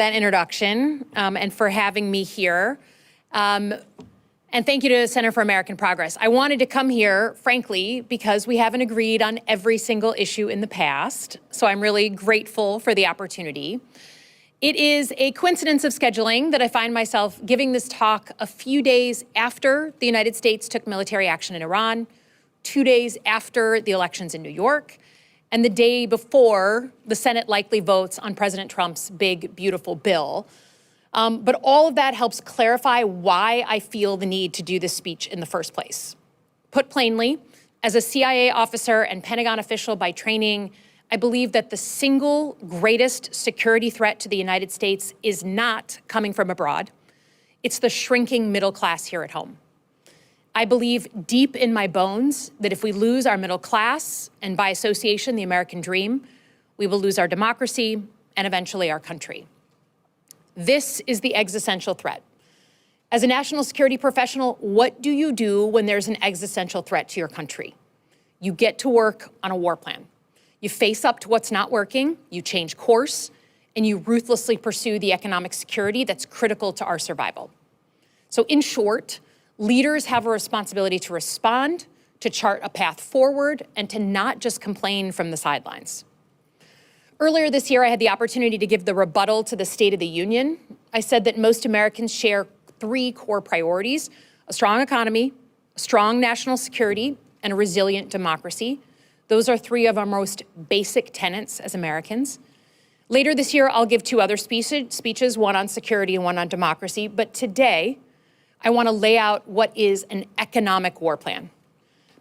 that introduction and for having me here. And thank you to the Center for American Progress. I wanted to come here, frankly, because we haven't agreed on every single issue in the past, so I'm really grateful for the opportunity. It is a coincidence of scheduling that I find myself giving this talk a few days after the United States took military action in Iran, 2 days after the elections in New York, and the day before the Senate likely votes on President Trump's big, beautiful bill. But all of that helps clarify why I feel the need to do this speech in the first place. Put plainly, as a CIA officer and Pentagon official by training, I believe that the single greatest security threat to the United States is not coming from abroad. It's the shrinking middle class here at home. I believe deep in my bones that if we lose our middle class, and by association, the American dream, we will lose our democracy and eventually our country. This is the existential threat. As a national security professional, what do you do when there's an existential threat to your country? You get to work on a war plan. You face up to what's not working, you change course, and you ruthlessly pursue the economic security that's critical to our survival. So in short, leaders have a responsibility to respond, to chart a path forward, and to not just complain from the sidelines. Earlier this year, I had the opportunity to give the rebuttal to the State of the Union. I said that most Americans share 3 core priorities: a strong economy, a strong national security, and a resilient democracy. Those are 3 of our most basic tenets as Americans. Later this year, I'll give 2 other speeches, one on security and one on democracy. But today, I want to lay out what is an economic war plan.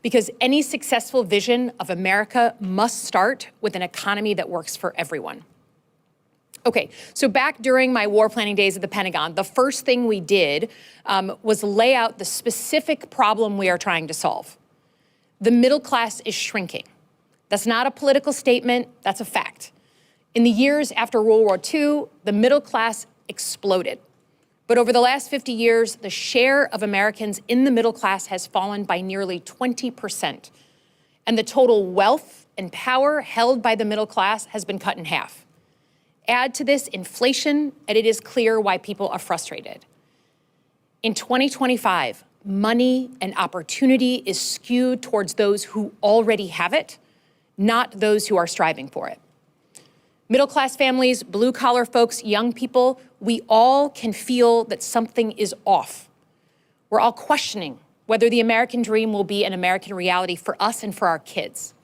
Because any successful vision of America must start with an economy that works for everyone. Okay, so back during my war planning days at the Pentagon, the first thing we did was lay out the specific problem we are trying to solve. The middle class is shrinking. That's not a political statement, that's a fact. In the years after World War II, the middle class exploded. But over the last 50 years, the share of Americans in the middle class has fallen by nearly 20%. And the total wealth and power held by the middle class has been cut in half. Add to this inflation, and it is clear why people are frustrated. In 2025, money and opportunity is skewed towards those who already have it, not those who are striving for it. Middle-class families, blue-collar folks, young people, we all can feel that something is off. We're all questioning whether the American dream will be an American reality for us and for our kids.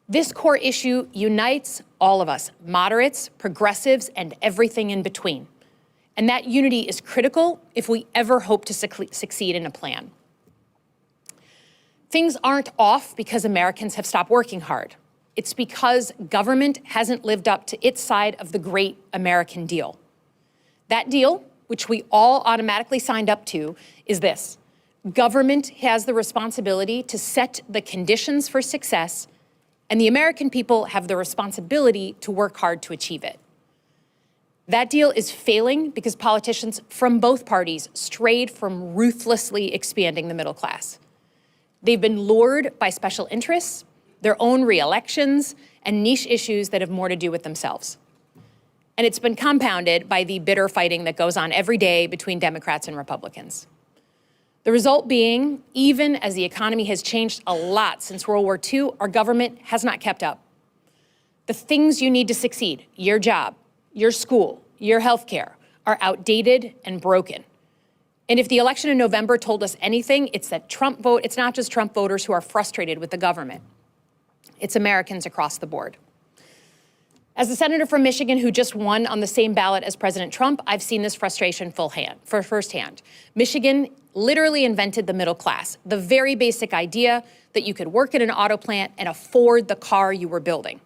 This core issue unites all of us, moderates, progressives, and everything in between. And that unity is critical if we ever hope to succeed in a plan. Things aren't off because Americans have stopped working hard. It's because government hasn't lived up to its side of the great American deal. That deal, which we all automatically signed up to, is this: government has the responsibility to set the conditions for success, and the American people have the responsibility to work hard to achieve it. That deal is failing because politicians from both parties strayed from ruthlessly expanding the middle class. They've been lured by special interests, their own re-elections, and niche issues that have more to do with themselves. And it's been compounded by the bitter fighting that goes on every day between Democrats and Republicans. The result being, even as the economy has changed a lot since World War II, our government has not kept up. The things you need to succeed, your job, your school, your healthcare, are outdated and broken. And if the election in November told us anything, it's that it's not just Trump voters who are frustrated with the government. It's Americans across the board. As a senator from Michigan who just won on the same ballot as President Trump, I've seen this frustration firsthand. Michigan literally invented the middle class, the very basic idea that you could work at an auto plant and afford the car you were building.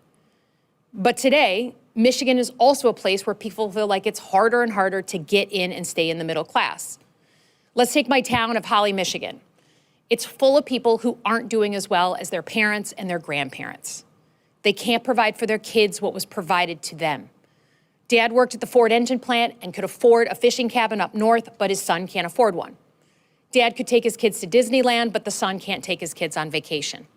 But today, Michigan is also a place where people feel like it's harder and harder to get in and stay in the middle class. Let's take my town of Holly, Michigan. It's full of people who aren't doing as well as their parents and their grandparents. They can't provide for their kids what was provided to them. Dad worked at the Ford engine plant and could afford a fishing cabin up north, but his son can't afford one. Dad could take his kids to Disneyland, but the son can't take his kids on vacation.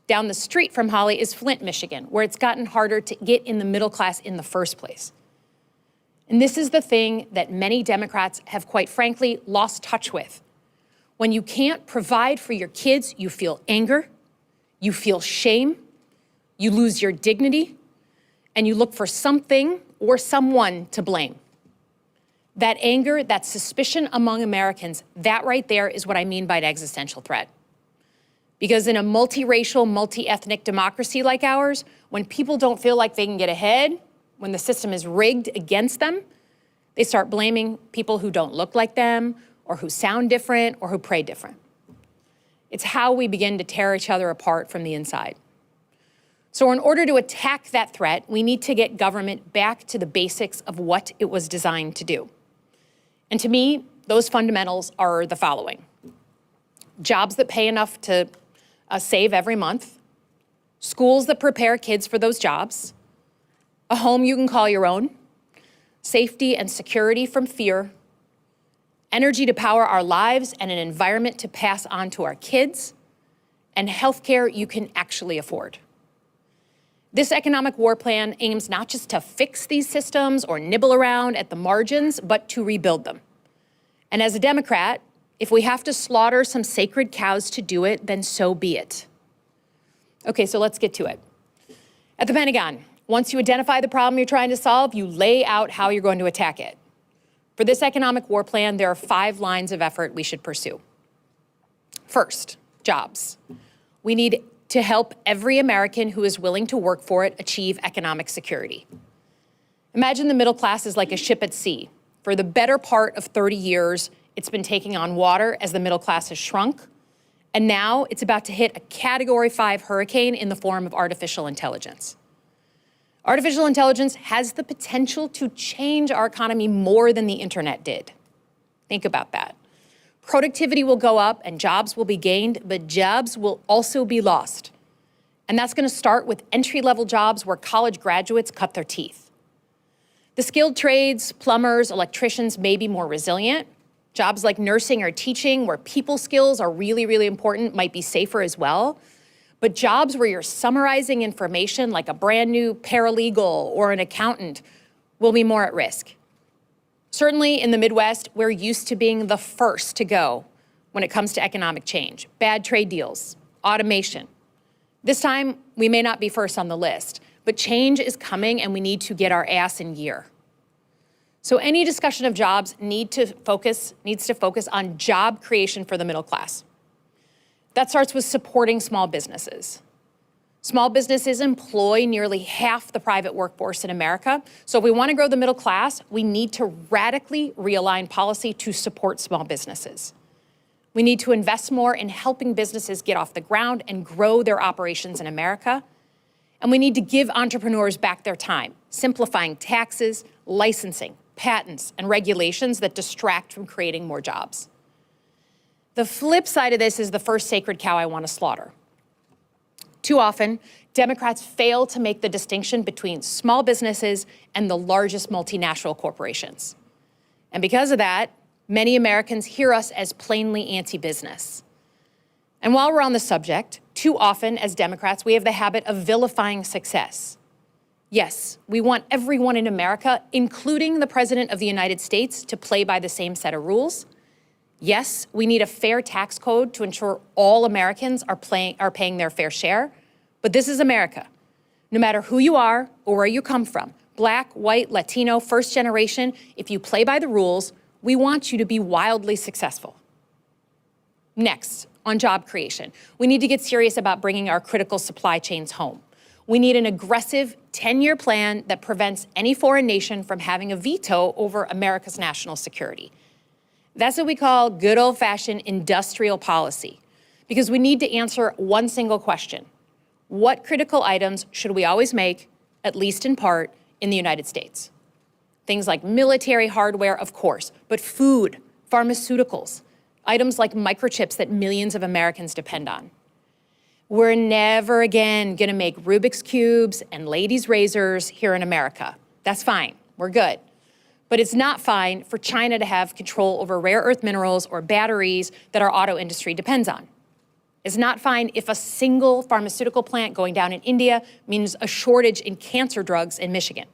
Down the street from Holly is Flint, Michigan, where it's gotten harder to get in the middle class in the first place. And this is the thing that many Democrats have, quite frankly, lost touch with. When you can't provide for your kids, you feel anger, you feel shame, you lose your dignity, and you look for something or someone to blame. That anger, that suspicion among Americans, that right there is what I mean by an existential threat. Because in a multiracial, multi-ethnic democracy like ours, when people don't feel like they can get ahead, when the system is rigged against them, they start blaming people who don't look like them, or who sound different, or who pray different. It's how we begin to tear each other apart from the inside. So in order to attack that threat, we need to get government back to the basics of what it was designed to do. And to me, those fundamentals are the following: jobs that pay enough to save every month, schools that prepare kids for those jobs, a home you can call your own, safety and security from fear, energy to power our lives and an environment to pass on to our kids, and healthcare you can actually afford. This economic war plan aims not just to fix these systems or nibble around at the margins, but to rebuild them. And as a Democrat, if we have to slaughter some sacred cows to do it, then so be it. Okay, so let's get to it. At the Pentagon, once you identify the problem you're trying to solve, you lay out how you're going to attack it. For this economic war plan, there are 5 lines of effort we should pursue. First, jobs. We need to help every American who is willing to work for it achieve economic security. Imagine the middle class is like a ship at sea. For the better part of 30 years, it's been taking on water as the middle class has shrunk, and now it's about to hit a Category 5 hurricane in the form of artificial intelligence. Artificial intelligence has the potential to change our economy more than the internet did. Think about that. Productivity will go up and jobs will be gained, but jobs will also be lost. And that's going to start with entry-level jobs where college graduates cut their teeth. The skilled trades, plumbers, electricians may be more resilient. Jobs like nursing or teaching, where people skills are really, really important, might be safer as well. But jobs where you're summarizing information, like a brand new paralegal or an accountant, will be more at risk. Certainly in the Midwest, we're used to being the first to go when it comes to economic change. Bad trade deals, automation. This time, we may not be first on the list, but change is coming and we need to get our ass in gear. So any discussion of jobs needs to focus on job creation for the middle class. That starts with supporting small businesses. Small businesses employ nearly half the private workforce in America. So if we want to grow the middle class, we need to radically realign policy to support small businesses. We need to invest more in helping businesses get off the ground and grow their operations in America. And we need to give entrepreneurs back their time, simplifying taxes, licensing, patents, and regulations that distract from creating more jobs. The flip side of this is the first sacred cow I want to slaughter. Too often, Democrats fail to make the distinction between small businesses and the largest multinational corporations. And because of that, many Americans hear us as plainly anti-business. And while we're on the subject, too often as Democrats, we have the habit of vilifying success. Yes, we want everyone in America, including the President of the United States, to play by the same set of rules. Yes, we need a fair tax code to ensure all Americans are paying their fair share. But this is America. No matter who you are or where you come from, Black, white, Latino, first generation, if you play by the rules, we want you to be wildly successful. Next, on job creation, we need to get serious about bringing our critical supply chains home. We need an aggressive 10-year plan that prevents any foreign nation from having a veto over America's national security. That's what we call good old-fashioned industrial policy, because we need to answer one single question. What critical items should we always make, at least in part, in the United States? Things like military hardware, of course, but food, pharmaceuticals, items like microchips that millions of Americans depend on. We're never again gonna make Rubik's Cubes and ladies' razors here in America. That's fine, we're good. But it's not fine for China to have control over rare earth minerals or batteries that our auto industry depends on. It's not fine if a single pharmaceutical plant going down in India means a shortage in cancer drugs in Michigan.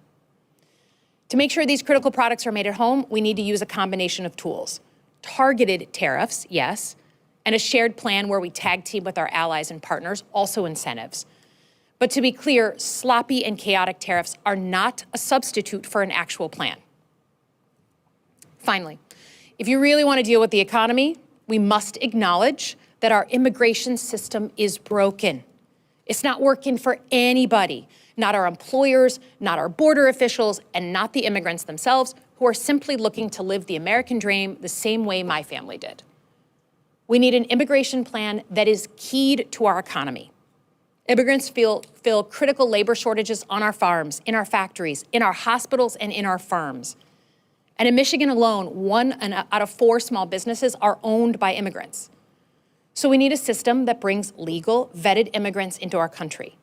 To make sure these critical products are made at home, we need to use a combination of tools. Targeted tariffs, yes, and a shared plan where we tag team with our allies and partners, also incentives. But to be clear, sloppy and chaotic tariffs are not a substitute for an actual plan. Finally, if you really want to deal with the economy, we must acknowledge that our immigration system is broken. It's not working for anybody, not our employers, not our border officials, and not the immigrants themselves, who are simply looking to live the American dream the same way my family did. We need an immigration plan that is keyed to our economy. Immigrants fill critical labor shortages on our farms, in our factories, in our hospitals, and in our firms. And in Michigan alone, 1 out of 4 small businesses are owned by immigrants. So we need a system that brings legal, vetted immigrants into our country.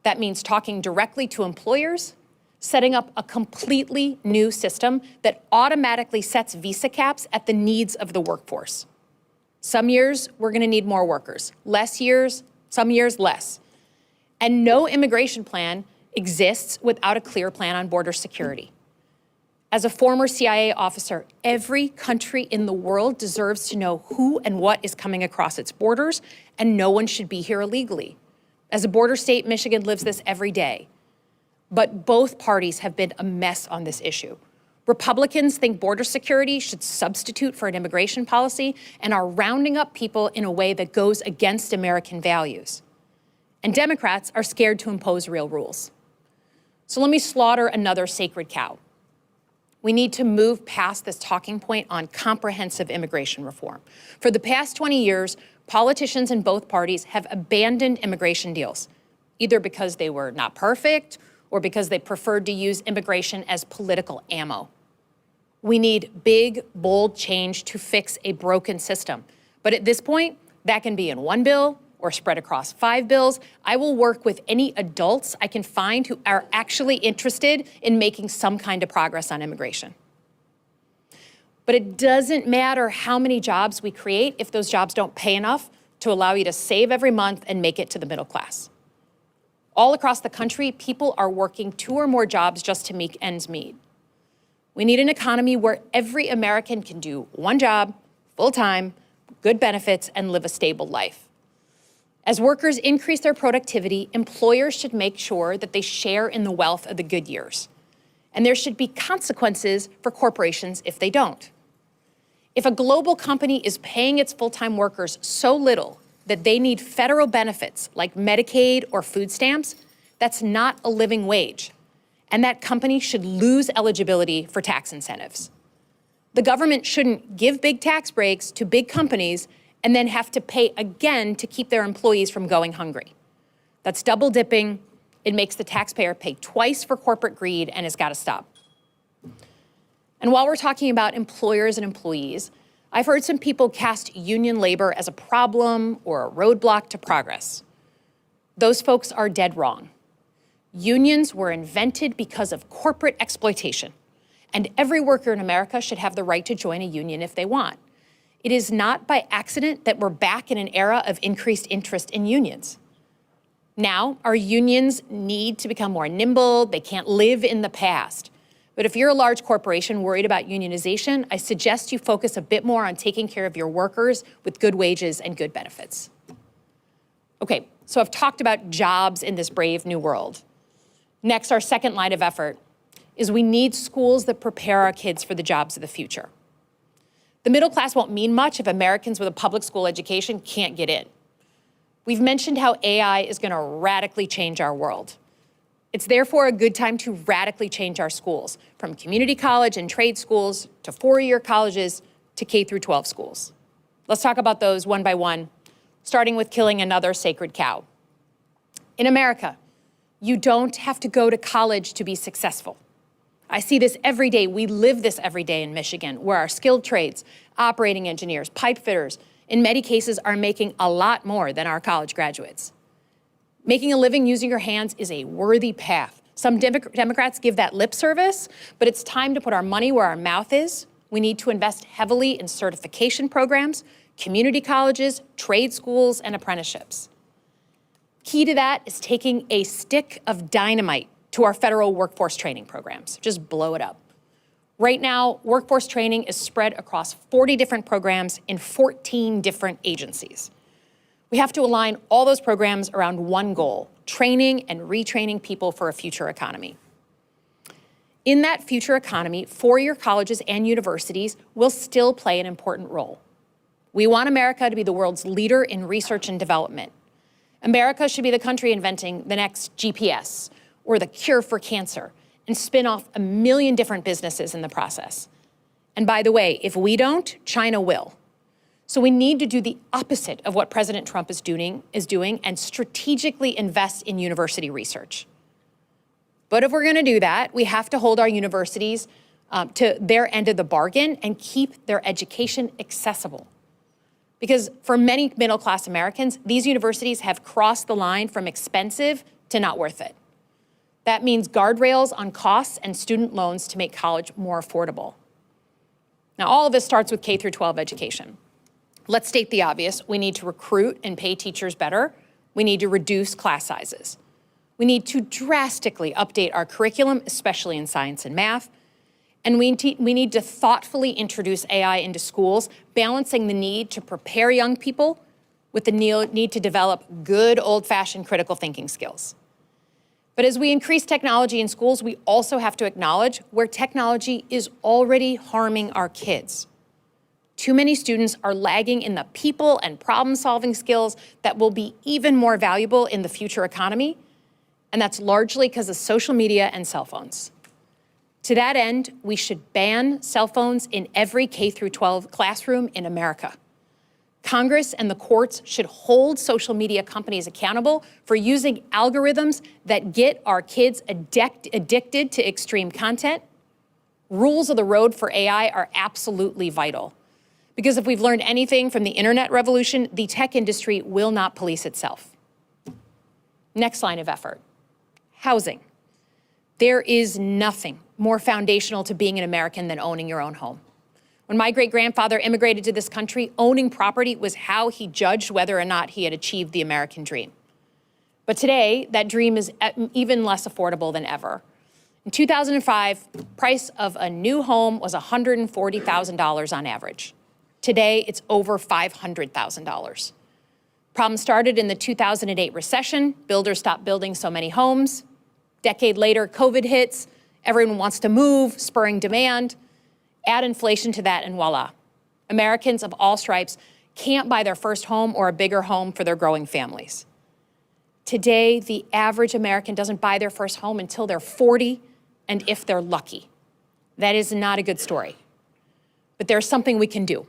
That means talking directly to employers, setting up a completely new system that automatically sets visa caps at the needs of the workforce. Some years, we're gonna need more workers. Some years less. And no immigration plan exists without a clear plan on border security. As a former CIA officer, every country in the world deserves to know who and what is coming across its borders, and no one should be here illegally. As a border state, Michigan lives this every day. But both parties have been a mess on this issue. Republicans think border security should substitute for an immigration policy and are rounding up people in a way that goes against American values. And Democrats are scared to impose real rules. So let me slaughter another sacred cow. We need to move past this talking point on comprehensive immigration reform. For the past 20 years, politicians in both parties have abandoned immigration deals, either because they were not perfect or because they preferred to use immigration as political ammo. We need big, bold change to fix a broken system. But at this point, that can be in one bill or spread across 5 bills. I will work with any adults I can find who are actually interested in making some kind of progress on immigration. But it doesn't matter how many jobs we create if those jobs don't pay enough to allow you to save every month and make it to the middle class. All across the country, people are working 2 or more jobs just to make ends meet. We need an economy where every American can do 1 job, full-time, good benefits, and live a stable life. As workers increase their productivity, employers should make sure that they share in the wealth of the good years. And there should be consequences for corporations if they don't. If a global company is paying its full-time workers so little that they need federal benefits like Medicaid or food stamps, that's not a living wage. And that company should lose eligibility for tax incentives. The government shouldn't give big tax breaks to big companies and then have to pay again to keep their employees from going hungry. That's double dipping. It makes the taxpayer pay twice for corporate greed, and it's got to stop. And while we're talking about employers and employees, I've heard some people cast union labor as a problem or a roadblock to progress. Those folks are dead wrong. Unions were invented because of corporate exploitation, and every worker in America should have the right to join a union if they want. It is not by accident that we're back in an era of increased interest in unions. Now, our unions need to become more nimble. They can't live in the past. But if you're a large corporation worried about unionization, I suggest you focus a bit more on taking care of your workers with good wages and good benefits. Okay, so I've talked about jobs in this brave new world. Next, our second line of effort is we need schools that prepare our kids for the jobs of the future. The middle class won't mean much if Americans with a public school education can't get in. We've mentioned how AI is going to radically change our world. It's therefore a good time to radically change our schools, from community college and trade schools to 4-year colleges to K-12 schools. Let's talk about those one by one, starting with killing another sacred cow. In America, you don't have to go to college to be successful. I see this every day. We live this every day in Michigan, where our skilled trades, operating engineers, pipe fitters, in many cases are making a lot more than our college graduates. Making a living using your hands is a worthy path. Some Democrats give that lip service, but it's time to put our money where our mouth is. We need to invest heavily in certification programs, community colleges, trade schools, and apprenticeships. Key to that is taking a stick of dynamite to our federal workforce training programs. Just blow it up. Right now, workforce training is spread across 40 different programs in 14 different agencies. We have to align all those programs around one goal: training and retraining people for a future economy. In that future economy, four-year colleges and universities will still play an important role. We want America to be the world's leader in research and development. America should be the country inventing the next GPS or the cure for cancer and spin off 1 million different businesses in the process. And by the way, if we don't, China will. So we need to do the opposite of what President Trump is doing and strategically invest in university research. But if we're going to do that, we have to hold our universities to their end of the bargain and keep their education accessible. Because for many middle-class Americans, these universities have crossed the line from expensive to not worth it. That means guardrails on costs and student loans to make college more affordable. Now, all of this starts with K through 12 education. Let's state the obvious. We need to recruit and pay teachers better. We need to reduce class sizes. We need to drastically update our curriculum, especially in science and math. And we need to thoughtfully introduce AI into schools, balancing the need to prepare young people with the need to develop good old-fashioned critical thinking skills. But as we increase technology in schools, we also have to acknowledge where technology is already harming our kids. Too many students are lagging in the people and problem-solving skills that will be even more valuable in the future economy, and that's largely because of social media and cell phones. To that end, we should ban cell phones in every K through 12 classroom in America. Congress and the courts should hold social media companies accountable for using algorithms that get our kids addicted to extreme content. Rules of the road for AI are absolutely vital. Because if we've learned anything from the internet revolution, the tech industry will not police itself. Next line of effort, housing. There is nothing more foundational to being an American than owning your own home. When my great-grandfather immigrated to this country, owning property was how he judged whether or not he had achieved the American dream. But today, that dream is even less affordable than ever. In 2005, the price of a new home was $140,000 on average. Today, it's over $500,000. Problem started in the 2008 recession. Builders stopped building so many homes. Decade later, COVID hits. Everyone wants to move, spurring demand. Add inflation to that, and voila. Americans of all stripes can't buy their first home or a bigger home for their growing families. Today, the average American doesn't buy their first home until they're 40, and if they're lucky. That is not a good story. But there's something we can do.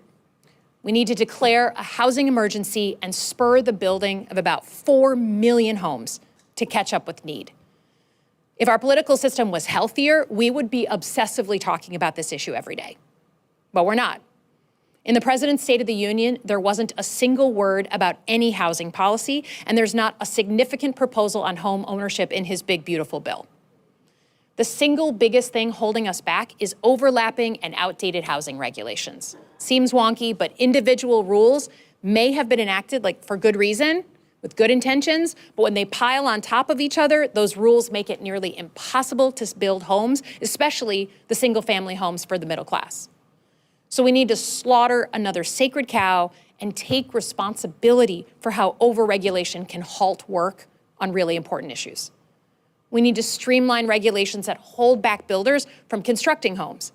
We need to declare a housing emergency and spur the building of about 4 million homes to catch up with need. If our political system was healthier, we would be obsessively talking about this issue every day. But we're not. In the President's State of the Union, there wasn't a single word about any housing policy, and there's not a significant proposal on home ownership in his big, beautiful bill. The single biggest thing holding us back is overlapping and outdated housing regulations. Seems wonky, but individual rules may have been enacted for good reason, with good intentions, but when they pile on top of each other, those rules make it nearly impossible to build homes, especially the single-family homes for the middle class. So we need to slaughter another sacred cow and take responsibility for how overregulation can halt work on really important issues. We need to streamline regulations that hold back builders from constructing homes.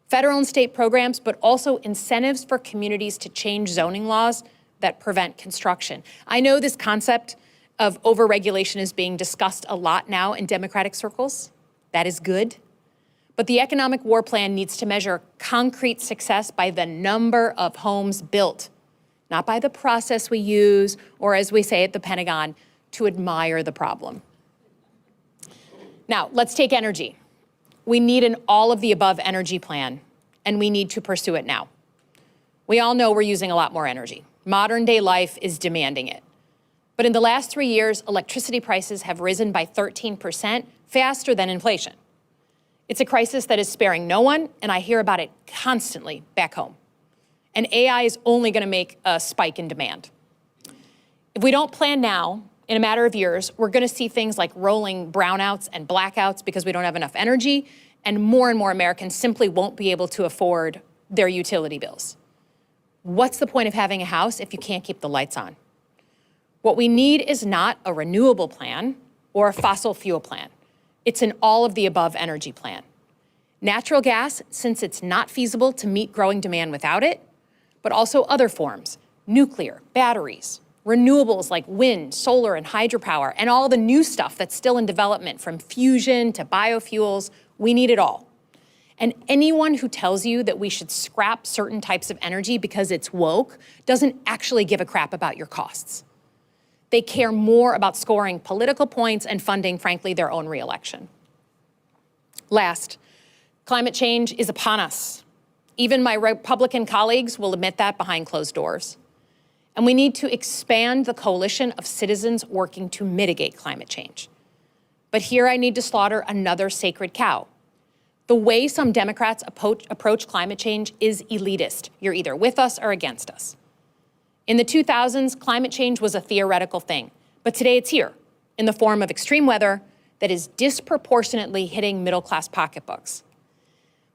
Federal and state programs, but also incentives for communities to change zoning laws that prevent construction. I know this concept of overregulation is being discussed a lot now in Democratic circles. That is good. But the economic war plan needs to measure concrete success by the number of homes built, not by the process we use, or as we say at the Pentagon, to admire the problem. Now, let's take energy. We need an all-of-the-above energy plan, and we need to pursue it now. We all know we're using a lot more energy. Modern-day life is demanding it. But in the last 3 years, electricity prices have risen by 13%, faster than inflation. It's a crisis that is sparing no one, and I hear about it constantly back home. And AI is only going to make a spike in demand. If we don't plan now, in a matter of years, we're going to see things like rolling brownouts and blackouts because we don't have enough energy, and more Americans simply won't be able to afford their utility bills. What's the point of having a house if you can't keep the lights on? What we need is not a renewable plan or a fossil fuel plan. It's an all-of-the-above energy plan. Natural gas, since it's not feasible to meet growing demand without it, but also other forms, nuclear, batteries, renewables like wind, solar, and hydropower, and all the new stuff that's still in development, from fusion to biofuels. We need it all. And anyone who tells you that we should scrap certain types of energy because it's woke doesn't actually give a crap about your costs. They care more about scoring political points and funding, frankly, their own reelection. Last, climate change is upon us. Even my Republican colleagues will admit that behind closed doors. And we need to expand the coalition of citizens working to mitigate climate change. But here I need to slaughter another sacred cow. The way some Democrats approach climate change is elitist. You're either with us or against us. In the 2000s, climate change was a theoretical thing, but today it's here in the form of extreme weather that is disproportionately hitting middle-class pocketbooks.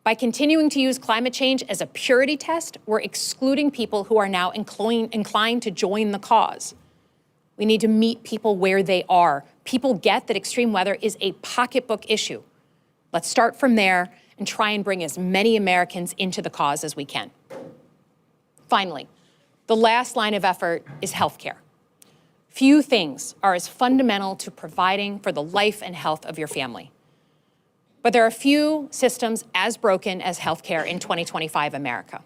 By continuing to use climate change as a purity test, we're excluding people who are now inclined to join the cause. We need to meet people where they are. People get that extreme weather is a pocketbook issue. Let's start from there and try and bring as many Americans into the cause as we can. Finally, the last line of effort is healthcare. Few things are as fundamental to providing for the life and health of your family. But there are few systems as broken as healthcare in 2025 America.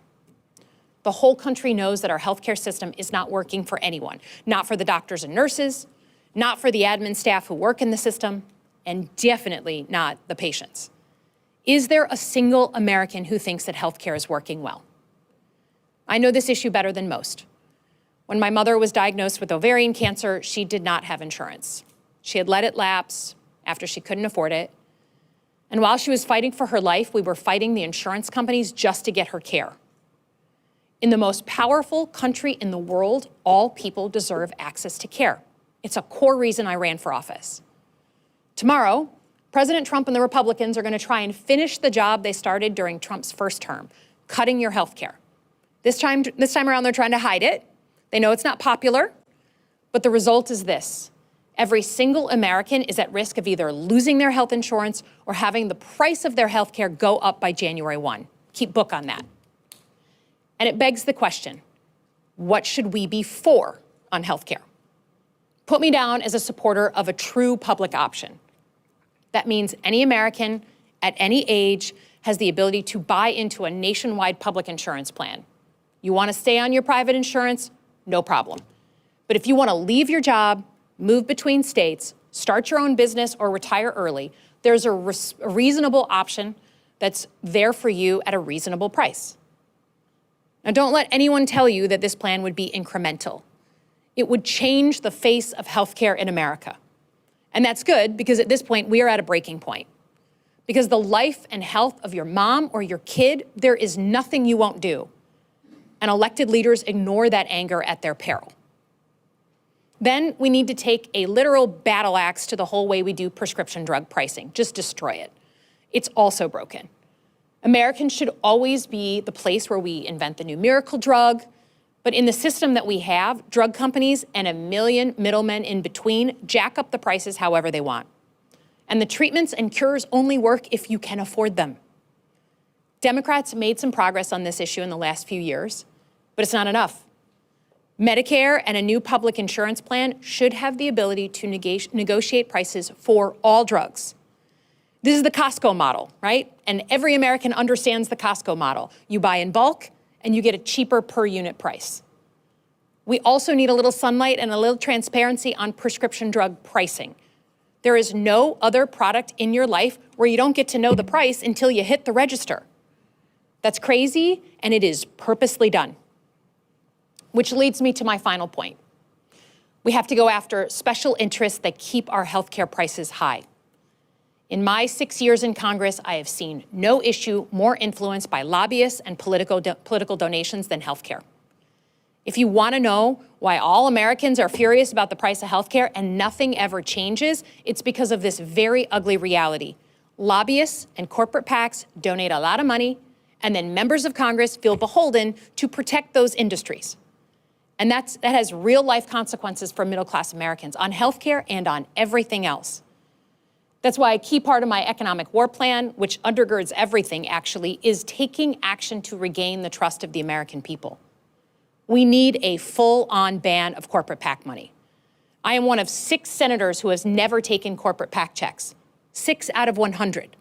The whole country knows that our healthcare system is not working for anyone, not for the doctors and nurses, not for the admin staff who work in the system, and definitely not the patients. Is there a single American who thinks that healthcare is working well? I know this issue better than most. When my mother was diagnosed with ovarian cancer, she did not have insurance. She had let it lapse after she couldn't afford it. And while she was fighting for her life, we were fighting the insurance companies just to get her care. In the most powerful country in the world, all people deserve access to care. It's a core reason I ran for office. Tomorrow, President Trump and the Republicans are going to try and finish the job they started during Trump's first term, cutting your health care. This time around, they're trying to hide it. They know it's not popular, but the result is this. Every single American is at risk of either losing their health insurance or having the price of their health care go up by January 1. Keep book on that. And it begs the question, what should we be for on health care? Put me down as a supporter of a true public option. That means any American at any age has the ability to buy into a nationwide public insurance plan. You want to stay on your private insurance? No problem. But if you want to leave your job, move between states, start your own business, or retire early, there's a reasonable option that's there for you at a reasonable price. Now, don't let anyone tell you that this plan would be incremental. It would change the face of healthcare in America. And that's good, because at this point, we are at a breaking point. Because the life and health of your mom or your kid, there is nothing you won't do. And elected leaders ignore that anger at their peril. Then we need to take a literal battle axe to the whole way we do prescription drug pricing. Just destroy it. It's also broken. Americans should always be the place where we invent the new miracle drug. But in the system that we have, drug companies and a million middlemen in between jack up the prices however they want. And the treatments and cures only work if you can afford them. Democrats made some progress on this issue in the last few years, but it's not enough. Medicare and a new public insurance plan should have the ability to negotiate prices for all drugs. This is the Costco model, right? And every American understands the Costco model. You buy in bulk, and you get a cheaper per unit price. We also need a little sunlight and a little transparency on prescription drug pricing. There is no other product in your life where you don't get to know the price until you hit the register. That's crazy, and it is purposely done. Which leads me to my final point. We have to go after special interests that keep our healthcare prices high. In my 6 years in Congress, I have seen no issue more influenced by lobbyists and political donations than healthcare. If you want to know why all Americans are furious about the price of healthcare and nothing ever changes, it's because of this very ugly reality. Lobbyists and corporate PACs donate a lot of money, and then members of Congress feel beholden to protect those industries. And that has real-life consequences for middle-class Americans on healthcare and on everything else. That's why a key part of my economic war plan, which undergirds everything actually, is taking action to regain the trust of the American people. We need a full-on ban of corporate PAC money. I am one of 6 senators who has never taken corporate PAC checks, 6 out of 100.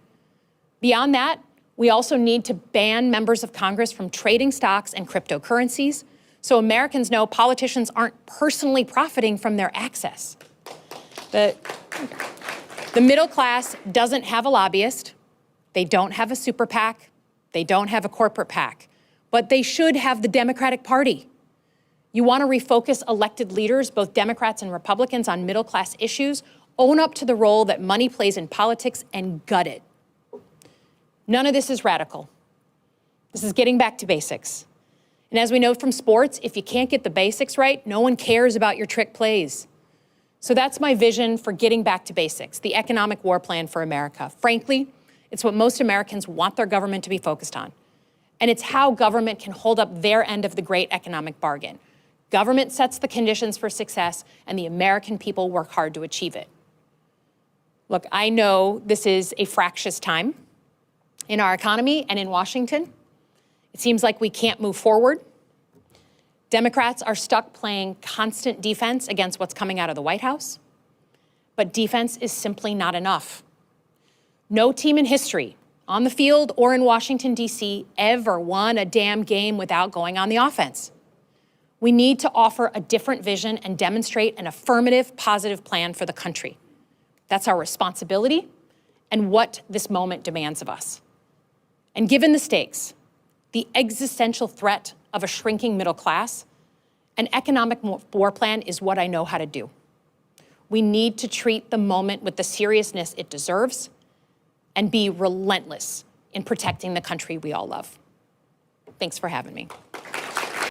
Beyond that, we also need to ban members of Congress from trading stocks and cryptocurrencies so Americans know politicians aren't personally profiting from their access. The middle class doesn't have a lobbyist, they don't have a super PAC, they don't have a corporate PAC, but they should have the Democratic Party. You want to refocus elected leaders, both Democrats and Republicans, on middle class issues, own up to the role that money plays in politics and gut it. None of this is radical. This is getting back to basics. And as we know from sports, if you can't get the basics right, no one cares about your trick plays. So that's my vision for getting back to basics, the economic war plan for America. Frankly, it's what most Americans want their government to be focused on. And it's how government can hold up their end of the great economic bargain. Government sets the conditions for success, and the American people work hard to achieve it. Look, I know this is a fractious time in our economy and in Washington. It seems like we can't move forward. Democrats are stuck playing constant defense against what's coming out of the White House. But defense is simply not enough. No team in history, on the field or in Washington, D.C., ever won a damn game without going on the offense. We need to offer a different vision and demonstrate an affirmative, positive plan for the country. That's our responsibility and what this moment demands of us. And given the stakes, the existential threat of a shrinking middle class, an economic war plan is what I know how to do. We need to treat the moment with the seriousness it deserves and be relentless in protecting the country we all love. Thanks for having me.